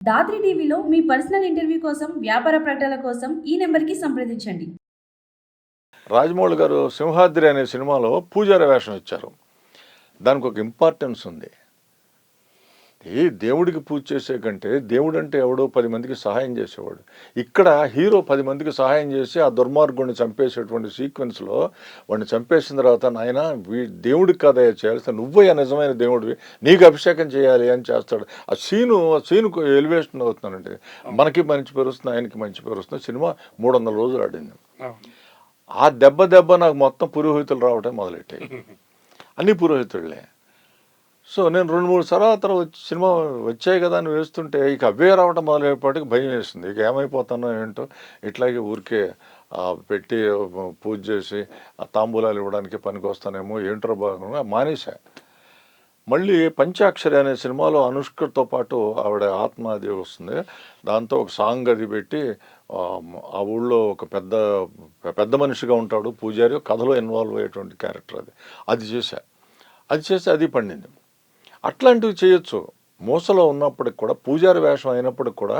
దాత్రి టీవీలో మీ personal interview కోసం, వ్యాపార ప్రకటనల కోసం ఈ నెంబర్కి సంప్రదించండి. రాజమౌళి గారు 'సింహాద్రి' అనే సినిమాలో పూజారి వేషం ఇచ్చారు. దానికి ఒక ఇంపార్టెన్స్ ఉంది. దేవుడికి పూజ చేసే కంటే దేవుడు అంటే ఎవడో 10 మందికి సహాయం చేసేవాడు. ఇక్కడ హీరో 10 మందికి సహాయం చేసి ఆ దుర్మార్గుడిని చంపేసేటువంటి సీక్వెన్స్లో వాడిని చంపేసిన తర్వాత నాయన దేవుడికి కదయ్యా చేయాల్సి, నువ్వయ్యా నిజమైన దేవుడివి, నీకు అభిషేకం చేయాలి అని చేస్తాడు. ఆ సీనుకు ఎలివేషన్ అవుతున్నానండి. మనకి మంచి పేరు వస్తుంది, ఆయనకి మంచి పేరు వస్తుంది. సినిమా 300 రోజులు ఆడింది. ఆ దెబ్బ నాకు మొత్తం పురోహితులు రావటం మొదలెట్టాయి. అన్ని పురోహితుళ్ళే. సో నేను 2-3 తర్వాత సినిమా వచ్చాయి కదా అని వేస్తుంటే ఇక అవే రావటం మొదలయ్యేపాటికి భయం వేస్తుంది. ఇక ఏమైపోతానో ఏంటో, ఇట్లాగే ఊరికే పెట్టి పూజ చేసి ఆ తాంబూలాలు ఇవ్వడానికి పనికి వస్తానేమో, ఏంటో బాగా మానేశా. మళ్ళీ పంచాక్షరి అనే సినిమాలో అనుష్కతో పాటు ఆవిడ ఆత్మదేవి వస్తుంది. దాంతో ఒక సాంగ్ అది పెట్టి ఆ ఊళ్ళో ఒక పెద్ద మనిషిగా ఉంటాడు పూజారి, కథలో ఇన్వాల్వ్ అయ్యేటువంటి క్యారెక్టర్ అది చేసి అది పండింది. అట్లాంటివి చేయొచ్చు. మూసలో ఉన్నప్పటికి కూడా, పూజారి వేషం అయినప్పటికి కూడా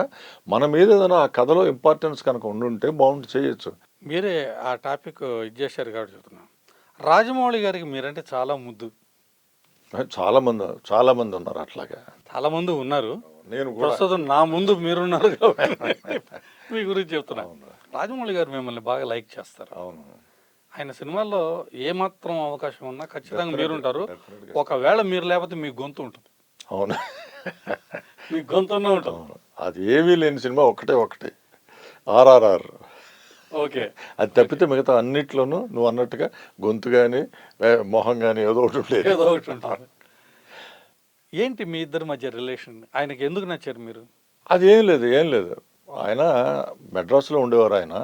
మన మీద ఏదైనా ఆ కథలో ఇంపార్టెన్స్ కనుక ఉండుంటే బాగుండి చేయొచ్చు. మీరే ఆ టాపిక్ ఇది చేశారు కాబట్టి చెప్తున్నాను. రాజమౌళి గారికి మీరంటే చాలా ముద్దు. చాలా మంది ఉన్నారు అట్లాగా. చాలా మంది ఉన్నారు. నేను కూడా ప్రస్తుతం నా ముందు మీరున్నారు మీ గురించి చెప్తున్నాను. రాజమౌళి గారు మిమ్మల్ని బాగా లైక్ చేస్తారు. అవును. ఆయన సినిమాల్లో ఏమాత్రం అవకాశం ఉన్నా ఖచ్చితంగా మీరుంటారు. ఒకవేళ మీరు లేకపోతే మీ గొంతు ఉంటుంది. అవును, మీ గొంతునే ఉంటుంది. అది ఏమీ లేని సినిమా ఒకటే RRR. ఓకే, అది తప్పితే మిగతా అన్నిట్లోనూ నువ్వు అన్నట్టుగా గొంతు కానీ మొహం కానీ ఏదో ఒకటి ఉంటుంది. ఏంటి మీ ఇద్దరి మధ్య రిలేషన్? ఆయనకి ఎందుకు నచ్చారు మీరు? అది ఏం లేదు. ఆయన మెడ్రాస్లో ఉండేవారు. ఆయన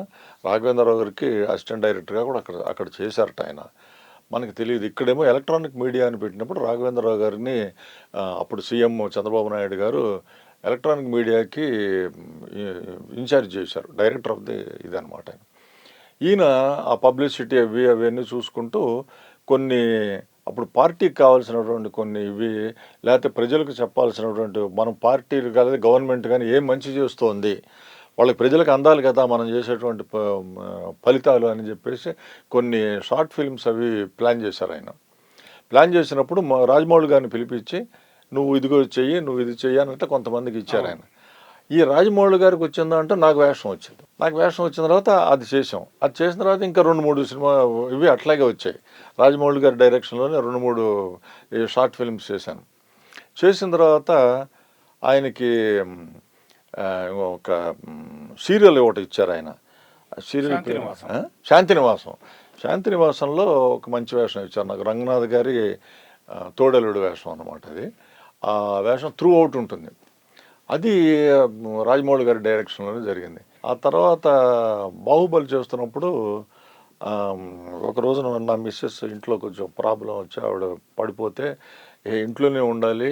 రాఘవేంద్రరావు గారికి అసిస్టెంట్ డైరెక్టర్గా కూడా అక్కడ చేశారట ఆయన. మనకి తెలియదు. ఇక్కడేమో ఎలక్ట్రానిక్ మీడియా అని పెట్టినప్పుడు రాఘవేంద్రరావు గారిని అప్పుడు సీఎం చంద్రబాబు నాయుడు గారు ఎలక్ట్రానిక్ మీడియాకి ఇన్ఛార్జ్ చేశారు, డైరెక్టర్ ఆఫ్ ది ఇదనమాట. ఈయన ఆ పబ్లిసిటీ అవన్నీ చూసుకుంటూ కొన్ని అప్పుడు పార్టీకి కావాల్సినటువంటి కొన్ని లేకపోతే ప్రజలకు చెప్పాల్సినటువంటి, మనం పార్టీలు కానీ గవర్నమెంట్ కానీ ఏం మంచి చేస్తోంది, వాళ్ళకి ప్రజలకు అందాలి కదా మనం చేసేటువంటి ఫలితాలు అని చెప్పేసి కొన్ని షార్ట్ ఫిల్మ్స్ అవి ప్లాన్ చేశారు ఆయన. ప్లాన్ చేసినప్పుడు రాజమౌళి గారిని పిలిపించి నువ్వు ఇదిగో చెయ్యి, నువ్వు ఇది చెయ్యి అన్నట్టు కొంతమందికి ఇచ్చారు ఆయన. ఈ రాజమౌళి గారికి వచ్చిందా అంటే నాకు వేషం వచ్చిన తర్వాత అది చేసిన తర్వాత ఇంకా 2-3 సినిమా అట్లాగే వచ్చాయి. రాజమౌళి గారి డైరెక్షన్లోనే 2-3 షార్ట్ ఫిల్మ్స్ చేసిన తర్వాత ఆయనకి ఒక సీరియల్ ఒకటి ఇచ్చారు ఆయన. సీరియల్ శాంతినివాసంలో ఒక మంచి వేషం ఇచ్చారు నాకు. రంగనాథ్ గారి తోడలుడు వేషం అన్నమాట అది. ఆ వేషం త్రూ అవుట్ ఉంటుంది. అది రాజమౌళి గారి డైరెక్షన్లోనే జరిగింది. ఆ తర్వాత బాహుబలి చేస్తున్నప్పుడు ఒక రోజున నా మిస్సెస్ ఇంట్లో కొంచెం ప్రాబ్లం వచ్చి ఆవిడ పడిపోతే, ఇంట్లోనే ఉండాలి,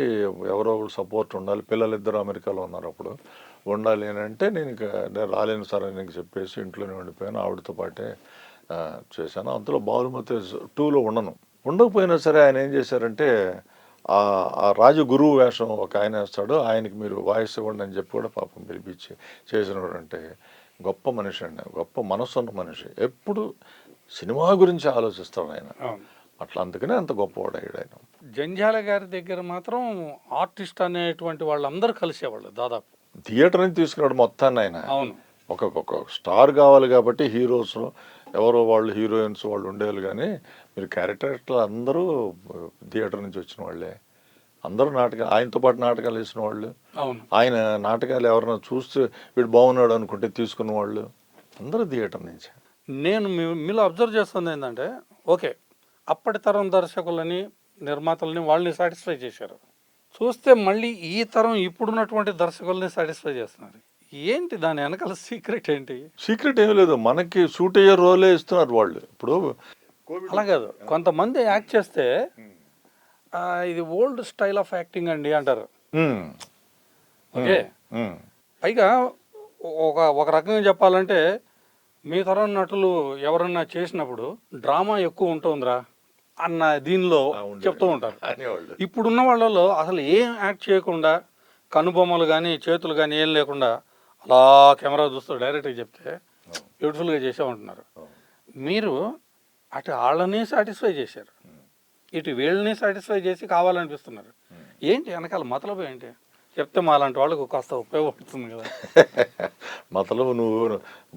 ఎవరో ఒకరు సపోర్ట్ ఉండాలి, పిల్లలిద్దరు అమెరికాలో ఉన్నారు అప్పుడు, ఉండాలి అని అంటే నేను రాలేను సార్ అని చెప్పేసి ఇంట్లోనే ఉండిపోయాను. ఆవిడతో పాటే చేశాను. అంతలో బాహుమతి 2లో ఉండకపోయినా సరే ఆయన ఏం చేశారంటే ఆ రాజు గురువు వేషం ఒక ఆయన వేస్తాడు, ఆయనకి మీరు వాయిస్ ఇవ్వండి అని చెప్పి కూడా పాపం పిలిపించి చేసినవాడు. అంటే గొప్ప మనిషి అండి, గొప్ప మనసున్న మనిషి. ఎప్పుడు సినిమా గురించి ఆలోచిస్తాడు ఆయన. అట్లా అందుకనే అంత గొప్పవాడు అయ్యాడు ఆయన. జంధ్యాల గారి దగ్గర మాత్రం ఆర్టిస్ట్ అనేటువంటి వాళ్ళందరూ కలిసేవాళ్ళు దాదాపు. థియేటర్ నుంచి తీసుకున్నాడు మొత్తాన్ని ఆయన. అవును, ఒక స్టార్ కావాలి కాబట్టి హీరోస్ ఎవరో వాళ్ళు హీరోయిన్స్ వాళ్ళు ఉండేవాళ్ళు, కానీ మీరు క్యారెక్టర్లు అందరూ థియేటర్ నుంచి వచ్చిన వాళ్ళే. అందరూ ఆయనతో పాటు నాటకాలు వేసిన వాళ్ళు, ఆయన నాటకాలు ఎవరైనా చూస్తే వీడు బాగున్నాడు అనుకుంటే తీసుకున్న వాళ్ళు అందరూ థియేటర్ నుంచి. నేను మీలో అబ్జర్వ్ చేస్తుంది ఏంటంటే, ఓకే అప్పటి తరం దర్శకులని నిర్మాతలని వాళ్ళని సాటిస్ఫై చేశారు, చూస్తే మళ్ళీ ఈ తరం ఇప్పుడున్నటువంటి దర్శకుల్ని సాటిస్ఫై చేస్తున్నారు. ఏంటి దాని వెనకాల సీక్రెట్ ఏంటి? సీక్రెట్ ఏమీ లేదు, మనకి సూట్ అయ్యే రోలే ఇస్తున్నారు వాళ్ళు. ఇప్పుడు అలా కాదు, కొంతమంది యాక్ట్ చేస్తే ఇది ఓల్డ్ స్టైల్ ఆఫ్ యాక్టింగ్ అండి అంటారు. ఓకే, పైగా ఒక రకంగా చెప్పాలంటే మీ తరం నటులు ఎవరన్నా చేసినప్పుడు డ్రామా ఎక్కువ ఉంటుందిరా అన్న దీనిలో చెప్తూ ఉంటారు. ఇప్పుడున్న వాళ్ళలో అసలు ఏం యాక్ట్ చేయకుండా కనుబొమ్మలు కానీ చేతులు కానీ ఏం లేకుండా అలా కెమెరా చూస్తూ డైరెక్ట్గా చెప్తే బ్యూటిఫుల్గా చేసామంటున్నారు. మీరు అటు వాళ్ళని సాటిస్ఫై చేశారు, ఇటు వీళ్ళని సాటిస్ఫై చేసి కావాలనిపిస్తున్నారు. ఏంటి వెనకాల మతలబు ఏంటి చెప్తే మా లాంటి వాళ్ళకు కాస్త ఉపయోగపడుతుంది కదా. మతలబు నువ్వు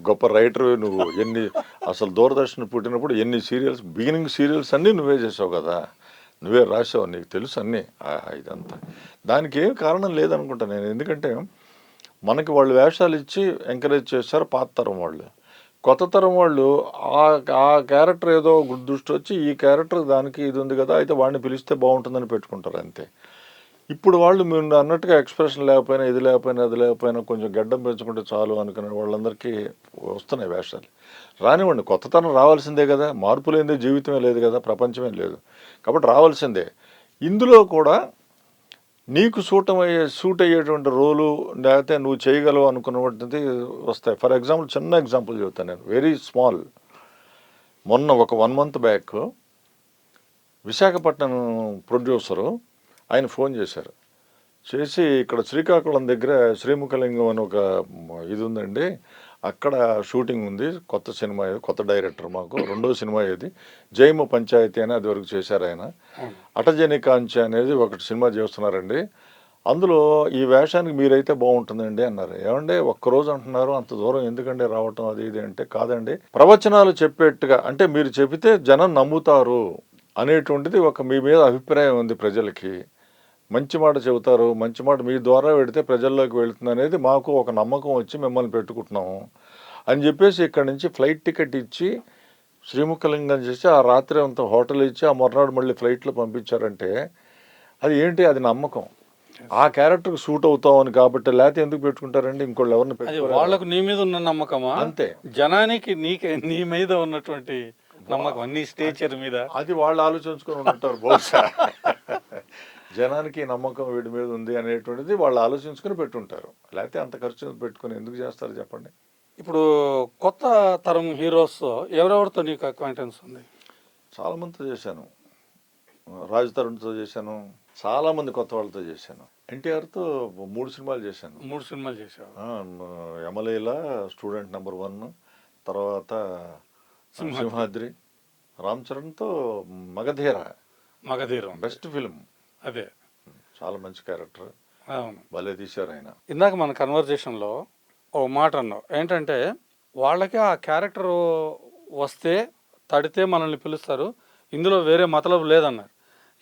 గొప్ప రైటర్, నువ్వు ఎన్ని అసలు దూరదర్శన్ పుట్టినప్పుడు ఎన్ని సీరియల్స్, బిగినింగ్ సీరియల్స్ అన్నీ నువ్వే చేసావు కదా, నువ్వే రాసావు, నీకు తెలుసు అన్నీ. ఇదంతా దానికి ఏం కారణం లేదనుకుంటా నేను. ఎందుకంటే మనకి వాళ్ళు వేషాలు ఇచ్చి ఎంకరేజ్ చేస్తారు పాత తరం వాళ్ళు. కొత్త తరం వాళ్ళు ఆ క్యారెక్టర్ ఏదో దృష్టి వచ్చి ఈ క్యారెక్టర్ దానికి ఇది ఉంది కదా, అయితే వాడిని పిలిస్తే బాగుంటుందని పెట్టుకుంటారు అంతే. ఇప్పుడు వాళ్ళు మీరు అన్నట్టుగా ఎక్స్ప్రెషన్ లేకపోయినా ఇది లేకపోయినా అది లేకపోయినా కొంచెం గడ్డం పెంచుకుంటే చాలు అనుకునే వాళ్ళందరికీ వస్తున్నాయి వేషాలు. రానివ్వండి, కొత్తతనం రావాల్సిందే కదా, మార్పు లేనిదే జీవితమే లేదు కదా, ప్రపంచమే లేదు, కాబట్టి రావాల్సిందే. ఇందులో కూడా నీకు సూట్ అయ్యేటువంటి రోలు లేకపోతే నువ్వు చేయగలవు అనుకున్నటువంటిది వస్తాయి. ఫర్ ఎగ్జాంపుల్ చిన్న ఎగ్జాంపుల్ చెబుతాను నేను, వెరీ స్మాల్. మొన్న ఒక 1 month బ్యాక్ విశాఖపట్నం ప్రొడ్యూసరు ఆయన ఫోన్ చేశారు. చేసి ఇక్కడ శ్రీకాకుళం దగ్గర శ్రీముఖలింగం అని ఒక ఇది ఉందండి, అక్కడ షూటింగ్ ఉంది, కొత్త సినిమా ఇది, కొత్త డైరెక్టర్ మాకు, 2వ సినిమా ఇది, జైమ పంచాయతీ అని అది వరకు చేశారు ఆయన. అటజని కాంచి అనేది ఒకటి సినిమా చేస్తున్నారండి, అందులో ఈ వేషానికి మీరైతే బాగుంటుందండి అన్నారు. ఏమంటే ఒక్కరోజు అంటున్నారు, అంత దూరం ఎందుకండి రావటం అది ఇది అంటే, కాదండి ప్రవచనాలు చెప్పేట్టుగా అంటే మీరు చెబితే జనం నమ్ముతారు అనేటువంటిది ఒక మీ మీద అభిప్రాయం ఉంది ప్రజలకి, మంచి మాట చెబుతారు, మంచి మాట మీ ద్వారా పెడితే ప్రజల్లోకి వెళుతుంది అనేది మాకు ఒక నమ్మకం వచ్చి మిమ్మల్ని పెట్టుకుంటున్నాము అని చెప్పేసి ఇక్కడి నుంచి ఫ్లైట్ టికెట్ ఇచ్చి శ్రీముఖలింగం చేసి ఆ రాత్రి అంతా హోటల్ ఇచ్చి ఆ మర్నాడు మళ్ళీ ఫ్లైట్లో పంపించారంటే అది ఏంటి, అది నమ్మకం. ఆ క్యారెక్టర్కి సూట్ అవుతామని కాబట్టి, లేకపోతే ఎందుకు పెట్టుకుంటారండి, ఇంకోళ్ళు ఎవరిని పెట్టుకుంటారు. వాళ్ళకు నీ మీద ఉన్న నమ్మకమా అంతే, జనానికి నీ మీద ఉన్నటువంటి నమ్మకం, నీ స్టేచర్ మీద, అది వాళ్ళు ఆలోచించుకొని ఉంటారు బహుశా. జనానికి నమ్మకం వీడి మీద ఉంది అనేటువంటిది వాళ్ళు ఆలోచించుకుని పెట్టుంటారు, లేకపోతే అంత ఖర్చు పెట్టుకుని ఎందుకు చేస్తారు చెప్పండి. ఇప్పుడు కొత్త తరం హీరోస్ ఎవరెవరితో నీకు అక్వైంటెన్స్ ఉంది? చాలామందితో చేశాను, రాజ్ తరుణ్తో చేశాను, చాలామంది కొత్త వాళ్ళతో చేశాను. ఎన్టీఆర్తో 3 సినిమాలు చేశాను. 3 సినిమాలు చేశావు. యమలీల, స్టూడెంట్ నెంబర్ 1, తర్వాత సింహాద్రి, రామ్ చరణ్తో మగధీర బెస్ట్ ఫిల్మ్. అదే చాలా మంచి క్యారెక్టర్, అవును, భలే తీశారు ఆయన. ఇందాక మన కన్వర్జేషన్లో ఓ మాట అన్నావు ఏంటంటే, వాళ్ళకి ఆ క్యారెక్టర్ వస్తే తడితే మనల్ని పిలుస్తారు, ఇందులో వేరే మతలబు లేదన్నారు.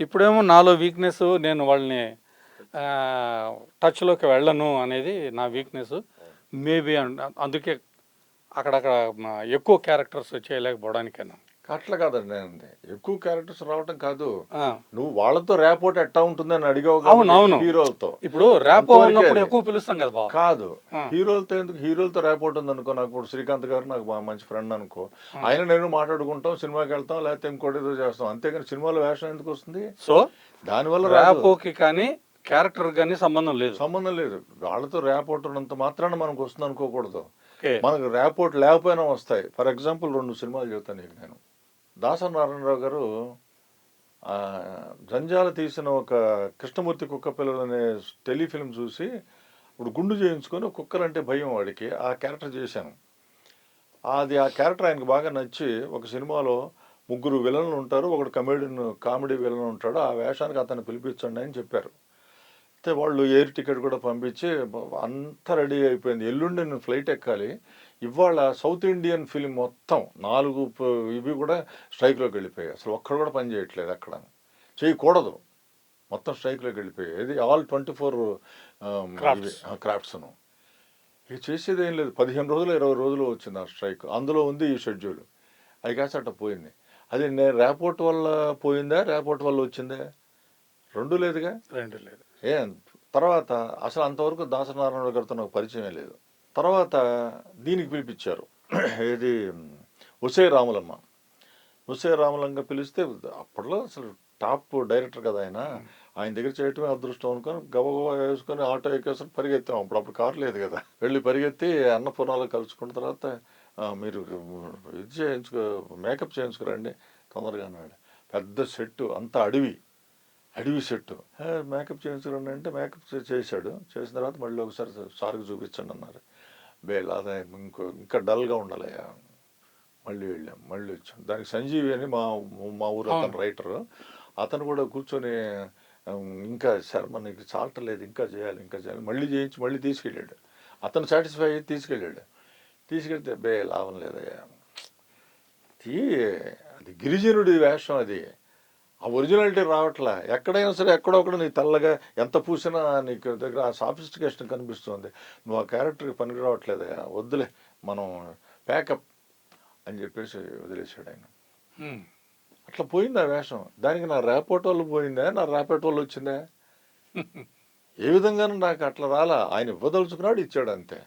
ఇప్పుడేమో నాలో వీక్నెస్, నేను వాళ్ళని టచ్లోకి వెళ్ళను అనేది నా వీక్నెస్ మేబీ, అందుకే అక్కడక్కడ ఎక్కువ క్యారెక్టర్స్ చేయలేకపోవడానికైనా. అట్లా కాదండి, నేను ఎక్కువ క్యారెక్టర్స్ రావటం కాదు, నువ్వు వాళ్ళతో ర్యాపోర్ట్ ఎట్టా ఉంటుందని అడిగావు హీరోలతో. ఇప్పుడు ర్యాపో ఉన్నప్పుడు ఎక్కువ పిలుస్తాం కదా కాదు, హీరోలతో ఎందుకు, హీరోలతో ర్యాపోర్ట్ ఉంది అనుకో, నాకు ఇప్పుడు శ్రీకాంత్ గారు నాకు మంచి ఫ్రెండ్ అనుకో, ఆయన నేను మాట్లాడుకుంటాం, సినిమాకి వెళ్తాం, లేకపోతే ఇంకోటి ఏదో చేస్తాం, అంతేగాని సినిమాలో వేషం ఎందుకు వస్తుంది? సో దానివల్ల ర్యాపోకి కానీ క్యారెక్టర్ కానీ సంబంధం లేదు. వాళ్ళతో ర్యాపోర్ట్ ఉన్నంత మాత్రాన మనకు వస్తుంది అనుకోకూడదు, మనకు ర్యాపోర్ట్ లేకపోయినా వస్తాయి. ఫర్ ఎగ్జాంపుల్ 2 సినిమాలు చెబుతాను నీకు నేను. దాసరి నారాయణరావు గారు జంజాల తీసిన ఒక కృష్ణమూర్తి కుక్క పిల్లలు అనే టెలిఫిల్మ్ చూసి ఇప్పుడు గుండు చేయించుకొని కుక్కలంటే భయం వాడికి, ఆ క్యారెక్టర్ చేశాను. ఆ క్యారెక్టర్ ఆయనకు బాగా నచ్చి ఒక సినిమాలో 3 విలన్లు ఉంటారు, ఒకడు కామెడీ విలన్ ఉంటాడు, ఆ వేషానికి అతన్ని పిలిపించండి అని చెప్పారు. అయితే వాళ్ళు ఎయిర్ టికెట్ కూడా పంపించి అంతా రెడీ అయిపోయింది. ఎల్లుండి నేను ఫ్లైట్ ఎక్కాలి, ఇవాళ సౌత్ ఇండియన్ ఫిలిం మొత్తం 4 ఇవి కూడా స్ట్రైక్లోకి వెళ్ళిపోయాయి. అసలు ఒక్కడు కూడా పని చేయట్లేదు, అక్కడ చేయకూడదు, మొత్తం స్ట్రైక్లోకి వెళ్ళిపోయాయి. ఇది ఆల్ 24 క్రాఫ్ట్స్ను. ఇక చేసేది ఏం లేదు, 15 రోజులు 20 రోజులు వచ్చింది ఆ స్ట్రైక్, అందులో ఉంది ఈ షెడ్యూల్. అది కాస్త అట్ట పోయింది. అది నేను ర్యాపోర్ట్ వల్ల పోయిందా, ర్యాపోర్ట్ వల్ల వచ్చిందా? 2 లేదుగా. తర్వాత అసలు అంతవరకు దాసరి నారాయణ గారితో నాకు పరిచయమే లేదు. తర్వాత దీనికి పిలిపించారు, ఏది ఉసే రాములమ్మ పిలిస్తే, అప్పట్లో అసలు టాప్ డైరెక్టర్ కదా ఆయన దగ్గర చేయటమే అదృష్టం అనుకొని గబగబా వేసుకొని ఆటో ఎక్కేసుకొని పరిగెత్తాం. అప్పుడు కారు లేదు కదా, వెళ్ళి పరిగెత్తి అన్నపూర్ణాలో కలుసుకున్న తర్వాత మీరు ఇది మేకప్ చేయించుకురండి తొందరగా అన్నాడు. పెద్ద సెట్టు, అంతా అడవి, అడవి సెట్టు మేకప్ చేయించుకోండి అంటే మేకప్ చేశాడు. చేసిన తర్వాత మళ్ళీ ఒకసారి సార్కి చూపించండి అన్నారు. అదే ఇంకా డల్గా ఉండాలయ్యా. మళ్ళీ వెళ్ళాం, మళ్ళీ వచ్చాం. దానికి సంజీవి అని మా ఊరు అతను రైటరు, అతను కూడా కూర్చొని ఇంకా శర్మ నీకు చాలటలేదు, ఇంకా చేయాలి మళ్ళీ చేయించి మళ్ళీ తీసుకెళ్ళాడు. అతను సాటిస్ఫై అయ్యి తీసుకెళ్తే లాభం లేదయ్యా. అది గిరిజనుడి వేషం, అది ఆ ఒరిజినాలిటీ రావట్లా. ఎక్కడైనా సరే ఎక్కడో ఒకడు నీ తెల్లగా ఎంత పూసినా నీకు దగ్గర ఆ సాఫిస్టికేషన్ కనిపిస్తుంది. నువ్వు ఆ క్యారెక్టర్కి పనికి రావట్లేదయ్యా, వద్దులే మనం ప్యాకప్ అని చెప్పేసి వదిలేశాడు ఆయన. అట్లా పోయింది ఆ వేషం. దానికి నా రేపటి వాళ్ళు పోయిందా, నా రేపటి వాళ్ళు వచ్చిందా? ఏ విధంగానూ నాకు అట్లా రాలా. ఆయన ఇవ్వదలుచుకున్నాడు, ఇచ్చాడు అంతే.